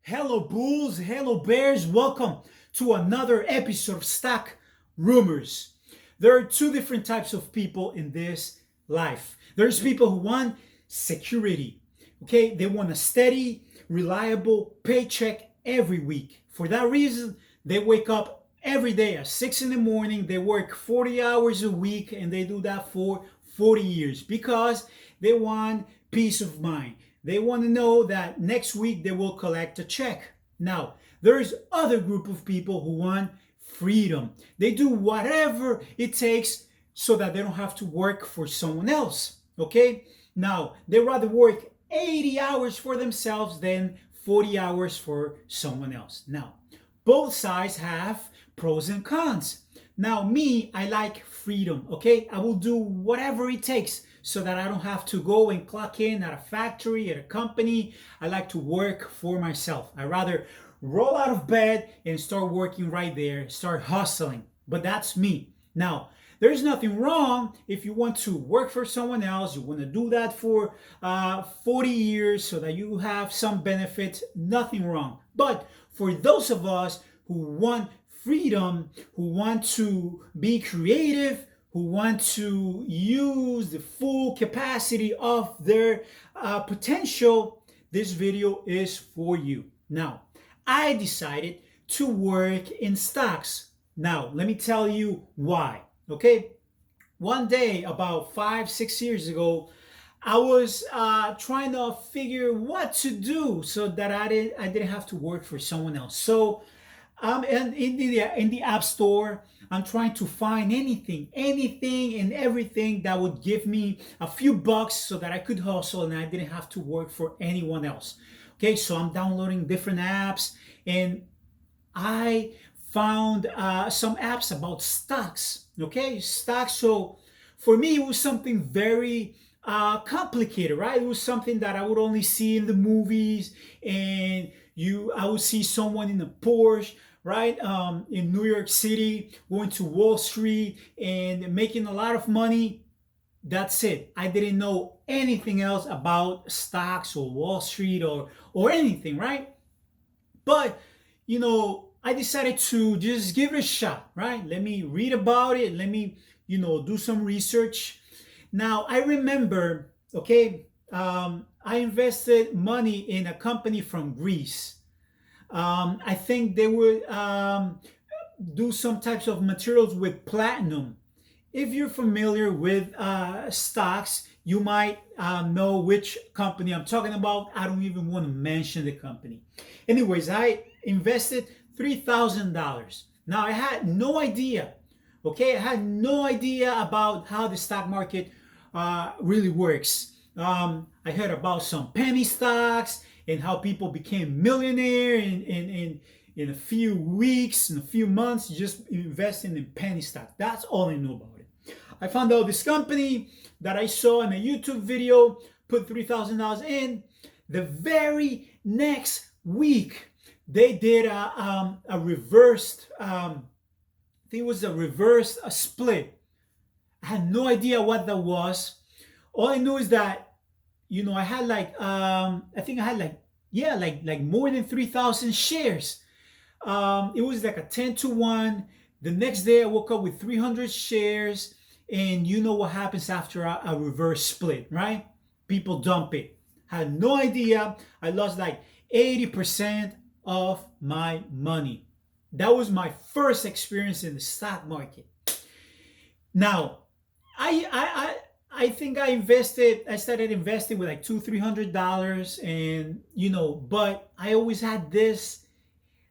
Hello, Bulls. Hello, Bears. Welcome to another episode of Stock Rumors. There are two different types of people in this life. There's people who want security. Okay, they want a steady, reliable paycheck every week. For that reason, they wake up every day at 6 in the morning. They work 40 hours a week and they do that for 40 years because they want peace of mind. They want to know that next week they will collect a check. Now, there's other group of people who want freedom. They do whatever it takes so that they don't have to work for someone else. Okay? Now, they rather work 80 hours for themselves than 40 hours for someone else. Now, both sides have pros and cons. Now, me, I like freedom, okay? I will do whatever it takes so that I don't have to go and clock in at a factory, at a company. I like to work for myself. I rather roll out of bed and start working right there, start hustling. But that's me. Now, there's nothing wrong if you want to work for someone else, you want to do that for 40 years so that you have some benefits, nothing wrong. But for those of us who want freedom, who want to be creative, who want to use the full capacity of their potential, this video is for you. Now, I decided to work in stocks. Now, let me tell you why. Okay, one day about 5-6 years ago, I was trying to figure what to do so that I didn't have to work for someone else. So and in the app store, I'm trying to find anything and everything that would give me a few bucks so that I could hustle and I didn't have to work for anyone else. Okay, so I'm downloading different apps and I found some apps about stocks. Okay, stocks. So for me, it was something very complicated, right? It was something that I would only see in the movies, and I would see someone in a Porsche, right, in New York City, going to Wall Street and making a lot of money. That's it. I didn't know anything else about stocks or Wall Street or anything, right? But I decided to just give it a shot, right? Let me read about it. Let me, do some research. Now, I remember, okay, I invested money in a company from Greece. I think they would do some types of materials with platinum. If you're familiar with stocks, you might know which company I'm talking about. I don't even want to mention the company. Anyways, I invested $3,000. Now, I had no idea, okay? I had no idea about how the stock market really works. I heard about some penny stocks and how people became millionaire in a few weeks, in a few months, just investing in penny stock. That's all I know about it. I found out this company that I saw in a YouTube video, put $3,000 in. The very next week, they did a reversed, I think it was a reverse split. I had no idea what that was. All I knew is that, I had I think I had like more than 3,000 shares. It was like a 10-to-1. The next day I woke up with 300 shares, and you know what happens after a reverse split, right? People dump it. Had no idea. I lost like 80% of my money. That was my first experience in the stock market. Now, I think I started investing with like $200-300, and but I always had this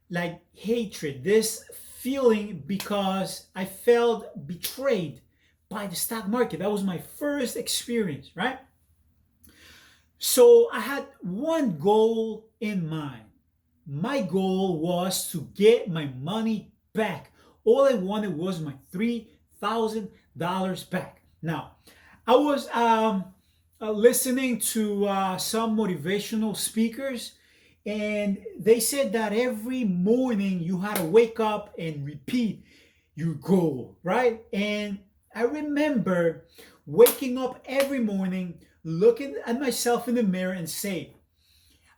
like hatred, this feeling, because I felt betrayed by the stock market. That was my first experience, right? So I had one goal in mind. My goal was to get my money back. All I wanted was my $3,000 back. Now, I was listening to some motivational speakers, and they said that every morning you had to wake up and repeat your goal, right? And I remember waking up every morning, looking at myself in the mirror and say,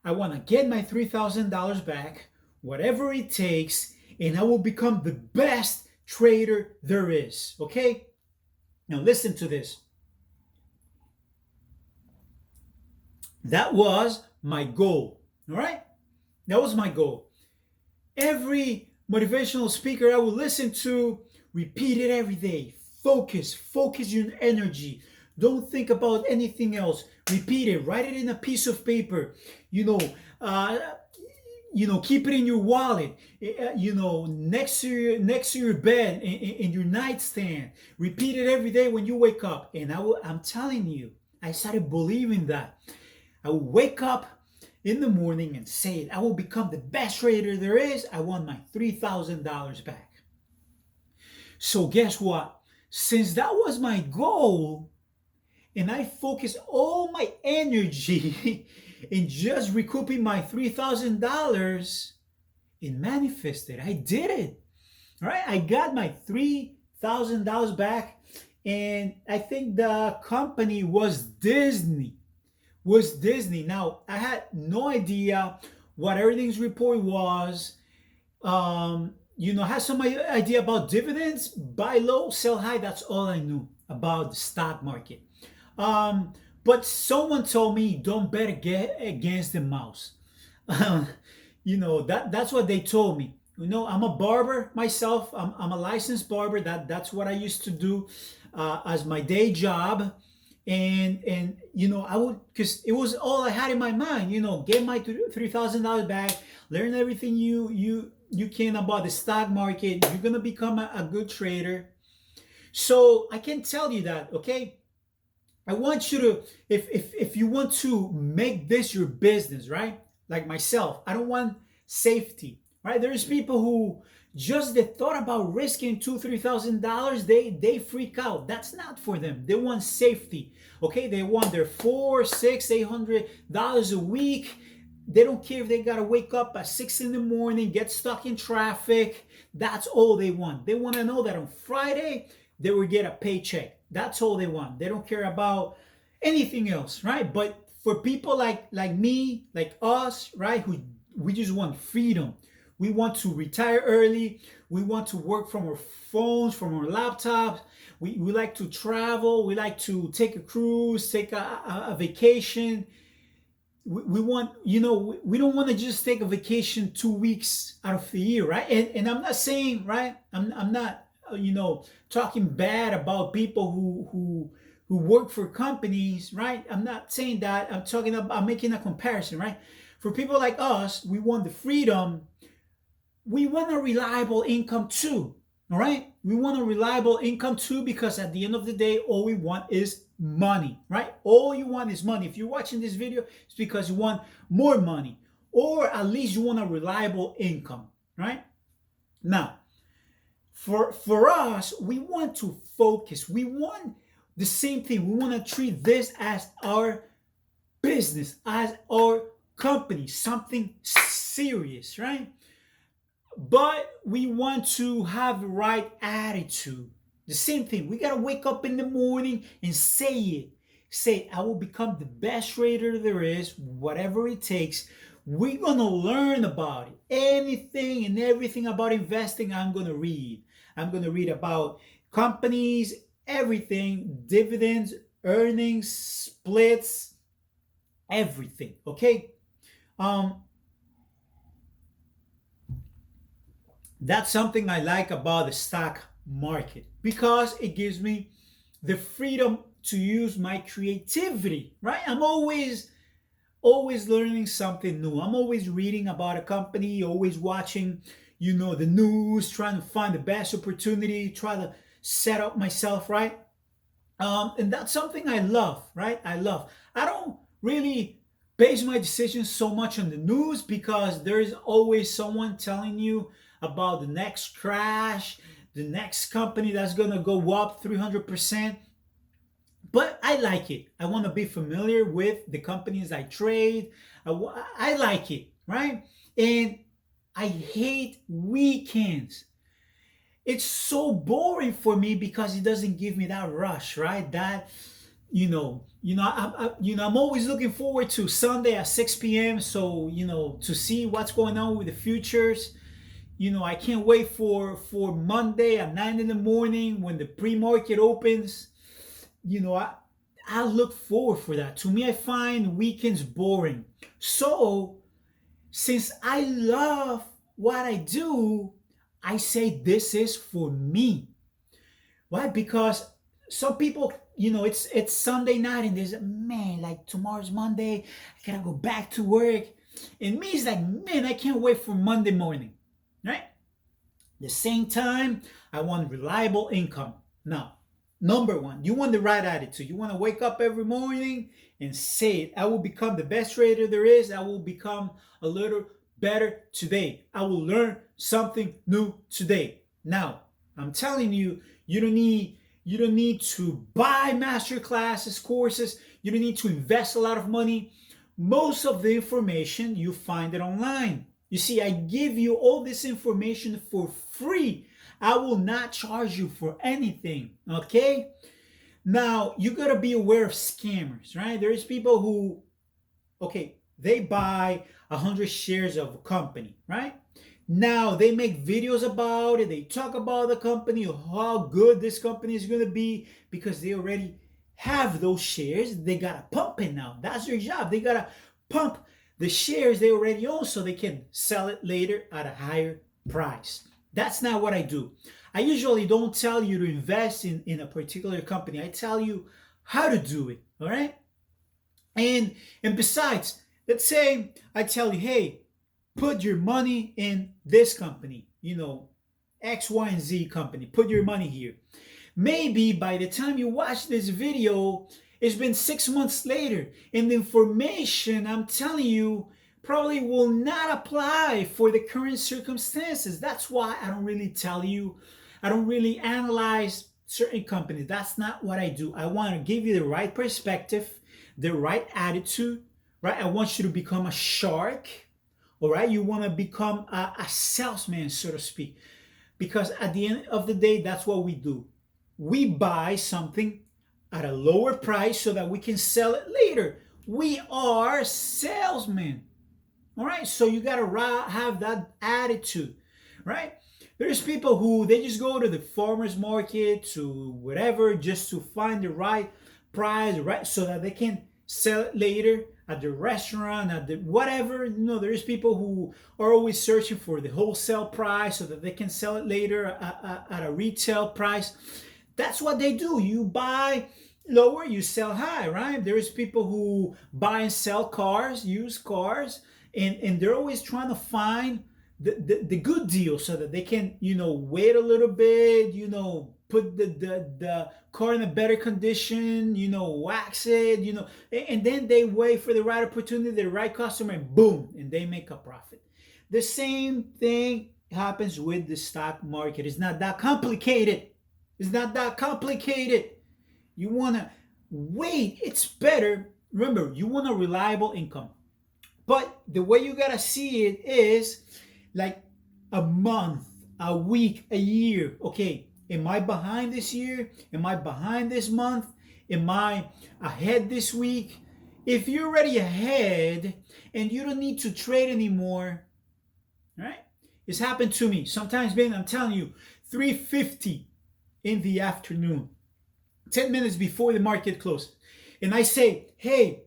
I want to get my $3,000 back, whatever it takes, and I will become the best trader there is. Okay? Now, listen to this. That was my goal. All right? That was my goal. Every motivational speaker I would listen to repeat it every day. Focus your energy. Don't think about anything else. Repeat it. Write it in a piece of paper. You know, uh, keep it in your wallet. Next to your bed, in your nightstand. Repeat it every day when you wake up. And I'm telling you, I started believing that. I will wake up in the morning and say it. I will become the best trader there is. I want my $3,000 back. So guess what? Since that was my goal, and I focused all my energy in just recouping my $3,000, it manifested. I did it. All right, I got my $3,000 back, and I think the company was Disney. Now, I had no idea what earnings report was. Had some idea about dividends, buy low, sell high. That's all I knew about the stock market. But someone told me don't bet against the mouse. That's what they told me. I'm a barber myself. I'm a licensed barber. That's what I used to do as my day job. And I would, because it was all I had in my mind. Get my $3,000 back, learn everything you can about the stock market. You're gonna become a good trader. So I can tell you that, okay? I want you to, if you want to make this your business, right? Like myself, I don't want safety, right? There's people who just the thought about risking $2,000-$3,000, they freak out. That's not for them. They want safety, okay? They want their $400-$800 a week. They don't care if they gotta wake up at 6 in the morning, get stuck in traffic. That's all they want. They want to know that on Friday they will get a paycheck. That's all they want. They don't care about anything else, right? But for people like me, like us, right, who we just want freedom. We want to retire early. We want to work from our phones, from our laptops. We like to travel. We like to take a cruise, take a vacation. We want, we don't want to just take a vacation 2 weeks out of the year, right? And I'm not saying, right, I'm not, talking bad about people who work for companies, right? I'm not saying that. I'm making a comparison, right? For people like us, we want the freedom. We want a reliable income too, all right? We want a reliable income too, because at the end of the day, all we want is money, right? All you want is money. If you're watching this video, it's because you want more money, or at least you want a reliable income, right? Now, for us, we want to focus. We want the same thing. We want to treat this as our business, as our company, something serious, right? But we want to have the right attitude. The same thing. We got to wake up in the morning and say it. Say, I will become the best trader there is, whatever it takes. We're going to learn about it. Anything and everything about investing, I'm going to read. I'm going to read about companies, everything, dividends, earnings, splits, everything, okay? That's something I like about the stock market, because it gives me the freedom to use my creativity, right? I'm always learning something new. I'm always reading about a company, always watching, the news, trying to find the best opportunity, try to set up myself, right? And that's something I love, right? I don't really base my decisions so much on the news, because there's always someone telling you about the next crash, the next company that's gonna go up 300%. But I like it. I want to be familiar with the companies I trade. I like it, right? And I hate weekends. It's so boring for me because it doesn't give me that rush, right? I'm always looking forward to Sunday at 6 p.m. So, to see what's going on with the futures. I can't wait for Monday at 9 in the morning when the pre-market opens. I look forward for that. To me, I find weekends boring. So, since I love what I do, I say this is for me. Why? Because some people, it's Sunday night and there's, man, like tomorrow's Monday, I gotta go back to work. And me is like, man, I can't wait for Monday morning, right? The same time, I want reliable income. Now, number one, you want the right attitude. You want to wake up every morning and say it. I will become the best trader there is. I will become a little better today. I will learn something new today. Now, I'm telling you, you don't need to buy master classes, courses. You don't need to invest a lot of money. Most of the information you find it online. You see, I give you all this information for free. I will not charge you for anything, okay? Now, you got to be aware of scammers, right? There's people who, okay, they buy 100 shares of a company, right? Now, they make videos about it. They talk about the company, how good this company is going to be because they already have those shares. They got to pump it now. That's their job. They got to pump the shares they already own so they can sell it later at a higher price. That's not what I do. I usually don't tell you to invest in a particular company. I tell you how to do it, all right? And besides, let's say I tell you, hey, put your money in this company, X, Y, and Z company. Put your money here. Maybe by the time you watch this video, it's been 6 months later, and the information I'm telling you probably will not apply for the current circumstances. That's why I don't really tell you, I don't really analyze certain companies. That's not what I do. I want to give you the right perspective, the right attitude, right? I want you to become a shark, all right? You want to become a salesman, so to speak, because at the end of the day, that's what we do. We buy something at a lower price so that we can sell it later. We are salesmen. All right, so you got to have that attitude, right? There's people who they just go to the farmer's market, to whatever, just to find the right price, right, so that they can sell it later at the restaurant, at the whatever. There's people who are always searching for the wholesale price so that they can sell it later at a retail price. That's what they do. You buy lower, you sell high, right? There's people who buy and sell cars, used cars, and they're always trying to find the good deal so that they can, wait a little bit, put the car in a better condition, wax it, and then they wait for the right opportunity, the right customer, and boom, and they make a profit. The same thing happens with the stock market. It's not that complicated. It's not that complicated. You want to wait. It's better. Remember, you want a reliable income. But the way you got to see it is like a month, a week, a year. Okay, am I behind this year? Am I behind this month? Am I ahead this week? If you're already ahead and you don't need to trade anymore, right? It's happened to me. Sometimes, man, I'm telling you, 3:50 in the afternoon, 10 minutes before the market closes. And I say, hey,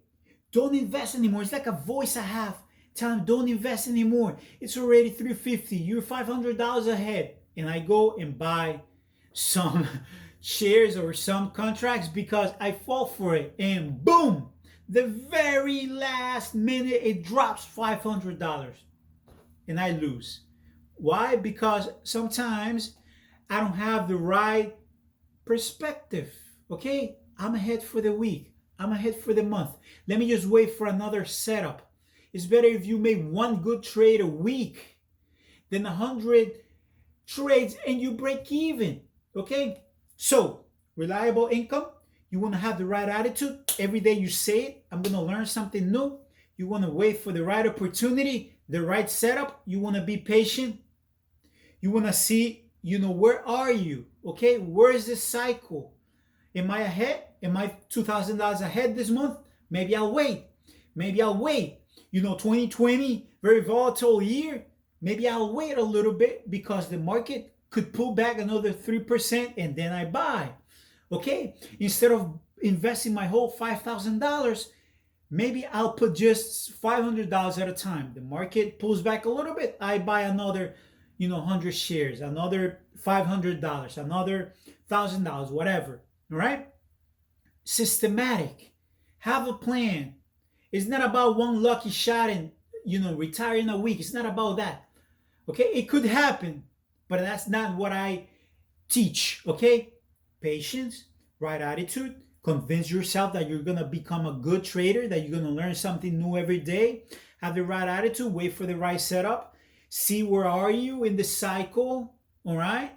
don't invest anymore. It's like a voice I have telling me, don't invest anymore. It's already 350. You're $500 ahead. And I go and buy some shares or some contracts because I fall for it. And boom, the very last minute, it drops $500. And I lose. Why? Because sometimes I don't have the right perspective. Okay, I'm ahead for the week. I'm ahead for the month. Let me just wait for another setup. It's better if you make one good trade a week than 100 trades and you break even. Okay, so reliable income. You want to have the right attitude. Every day you say it, I'm going to learn something new. You want to wait for the right opportunity, the right setup. You want to be patient. You want to see, where are you? Okay, where is this cycle? Am I ahead? Am I $2,000 ahead this month? Maybe I'll wait. Maybe I'll wait. 2020, very volatile year. Maybe I'll wait a little bit because the market could pull back another 3% and then I buy. Okay? Instead of investing my whole $5,000, maybe I'll put just $500 at a time. The market pulls back a little bit, I buy another 100 shares, another $500, another $1,000, whatever. All right? Systematic. Have a plan. It's not about one lucky shot and retire in a week. It's not about that. Okay? It could happen, but that's not what I teach. Okay? Patience, right attitude, convince yourself that you're going to become a good trader, that you're going to learn something new every day. Have the right attitude, wait for the right setup. See where are you in the cycle, all right?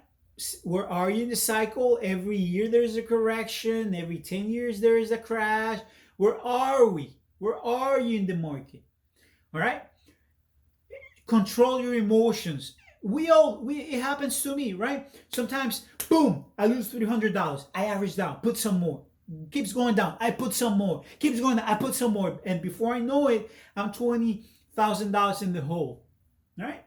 Where are you in the cycle? Every year there's a correction. Every 10 years there is a crash. Where are we? Where are you in the market? All right? Control your emotions. It happens to me, right? Sometimes, boom, I lose $300. I average down, put some more. Keeps going down, I put some more. Keeps going down, I put some more. And before I know it, I'm $20,000 in the hole. All right?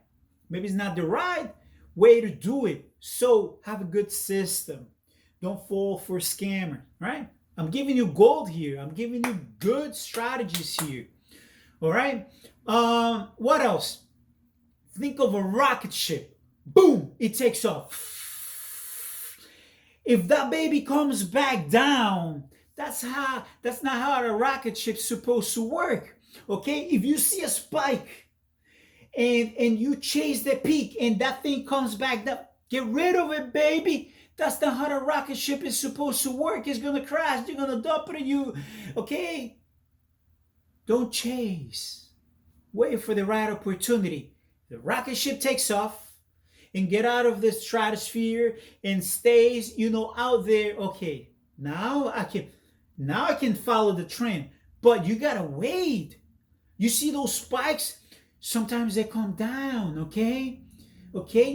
Maybe it's not the right way to do it. So have a good system. Don't fall for a scammer, right? I'm giving you gold here. I'm giving you good strategies here. All right? What else? Think of a rocket ship. Boom! It takes off. If that baby comes back down, that's not how a rocket ship's supposed to work. Okay? If you see a spike and you chase the peak and that thing comes back down, get rid of it, baby. That's not how the rocket ship is supposed to work. It's gonna crash. They're gonna dump it on you. Okay? Don't chase. Wait for the right opportunity. The rocket ship takes off and get out of the stratosphere and stays, out there. Okay, now I can follow the trend, but you gotta wait. You see those spikes? Sometimes they come down. Okay,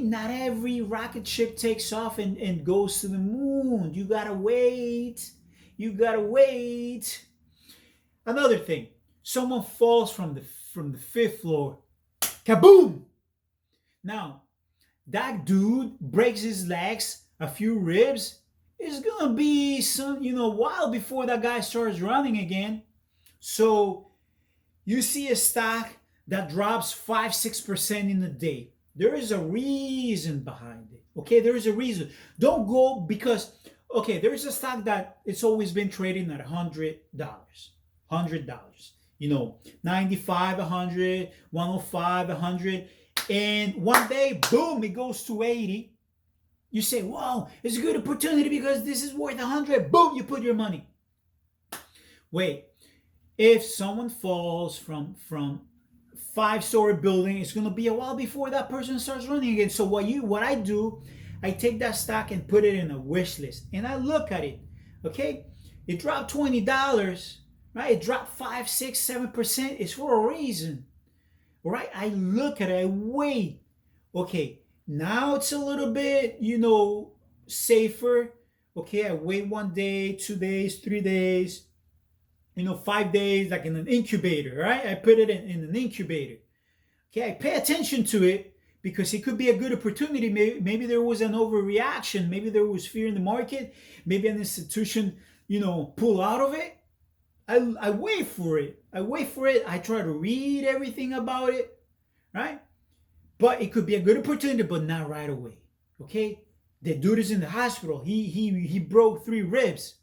not every rocket ship takes off and goes to the moon. You gotta wait. Another thing, someone falls from the fifth floor. Kaboom! Now, that dude breaks his legs, a few ribs. It's gonna be some, while before that guy starts running again. So you see a stock that drops 5-6% in a day. There is a reason behind it. Okay, there is a reason. Don't go because there is a stock that it's always been trading at $100. $100. 95, 100, 105, 100. And one day, boom, it goes to 80. You say, wow, it's a good opportunity because this is worth 100. Boom, you put your money. Wait, if someone falls from 5-story building, it's going to be a while before that person starts running again. So what I do, I take that stock and put it in a wish list. And I look at it. Okay, it dropped $20. Right? It dropped 5, 6, 7%. It's for a reason. Right? I look at it, I wait. Okay, now it's a little bit, safer. Okay, I wait 1 day, 2 days, 3 days, 5 days, like in an incubator, right? I put it in an incubator. Okay, I pay attention to it because it could be a good opportunity. Maybe there was an overreaction. Maybe there was fear in the market. Maybe an institution, pull out of it. I wait for it. I try to read everything about it, right? But it could be a good opportunity, but not right away. Okay? The dude is in the hospital. He broke 3 ribs,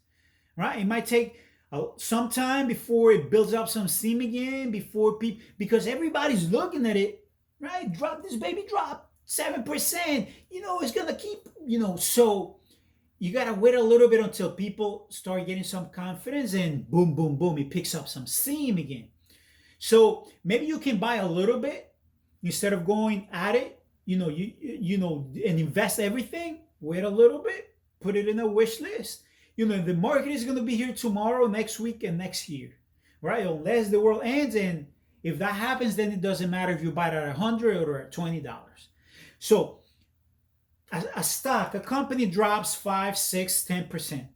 right? It might take some time before it builds up some steam again, because everybody's looking at it, right? This baby drop 7%. It's gonna keep, so. You got to wait a little bit until people start getting some confidence and boom, boom, boom, it picks up some steam again. So maybe you can buy a little bit instead of going at it, and invest everything. Wait a little bit, put it in a wish list. The market is going to be here tomorrow, next week, and next year, right? Unless the world ends. And if that happens, then it doesn't matter if you buy it at $100 or at $20. So a stock, a company drops 5, 6, 10%.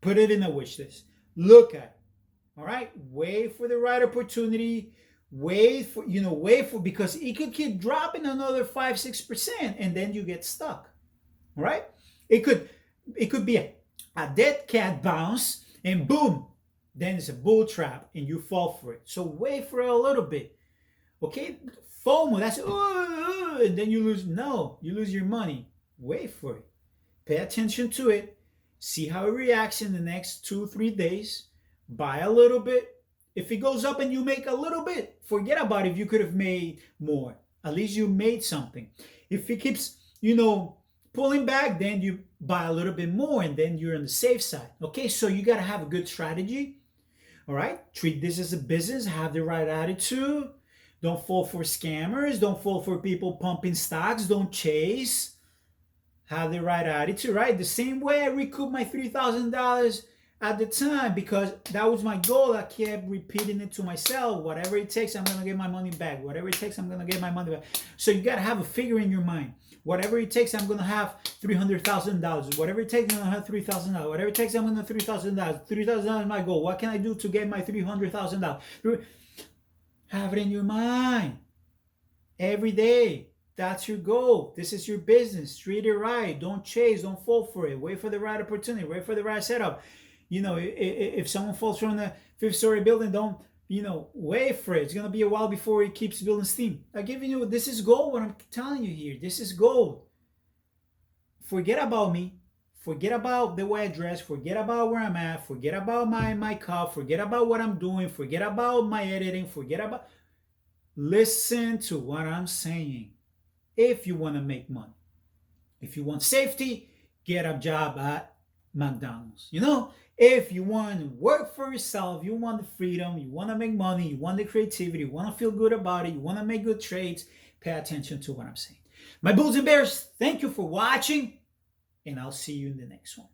Put it in a wish list. Look at it. All right. Wait for the right opportunity. Wait for because it could keep dropping another 5-6% and then you get stuck. All right. It could be a dead cat bounce and boom, then it's a bull trap and you fall for it. So wait for it a little bit. Okay. FOMO, that's and then you lose. No, you lose your money. Wait for it. Pay attention to it. See how it reacts in the next 2-3 days. Buy a little bit. If it goes up and you make a little bit, forget about it if you could have made more. At least you made something. If it keeps, pulling back, then you buy a little bit more and then you're on the safe side. Okay, so you got to have a good strategy. All right, treat this as a business. Have the right attitude. Don't fall for scammers. Don't fall for people pumping stocks. Don't chase. Have the right attitude, right? The same way I recouped my $3,000 at the time because that was my goal. I kept repeating it to myself. Whatever it takes, I'm going to get my money back. Whatever it takes, I'm going to get my money back. So you got to have a figure in your mind. Whatever it takes, I'm going to have $300,000. Whatever it takes, I'm going to have $3,000. Whatever it takes, I'm going to have $3,000. $3,000 is my goal. What can I do to get my $300,000? Have it in your mind every day. That's your goal. This is your business. Treat it right. Don't chase. Don't fall for it. Wait for the right opportunity. Wait for the right setup. If someone falls from the 5th-story building, don't, wait for it. It's going to be a while before it keeps building steam. I'm giving you, this is gold, what I'm telling you here. This is gold. Forget about me. Forget about the way I dress. Forget about where I'm at. Forget about my cup. Forget about what I'm doing. Forget about my editing. Listen to what I'm saying. If you want to make money. If you want safety, get a job at McDonald's. If you want to work for yourself, you want the freedom, you want to make money, you want the creativity, you want to feel good about it, you want to make good trades, pay attention to what I'm saying. My bulls and bears, thank you for watching, and I'll see you in the next one.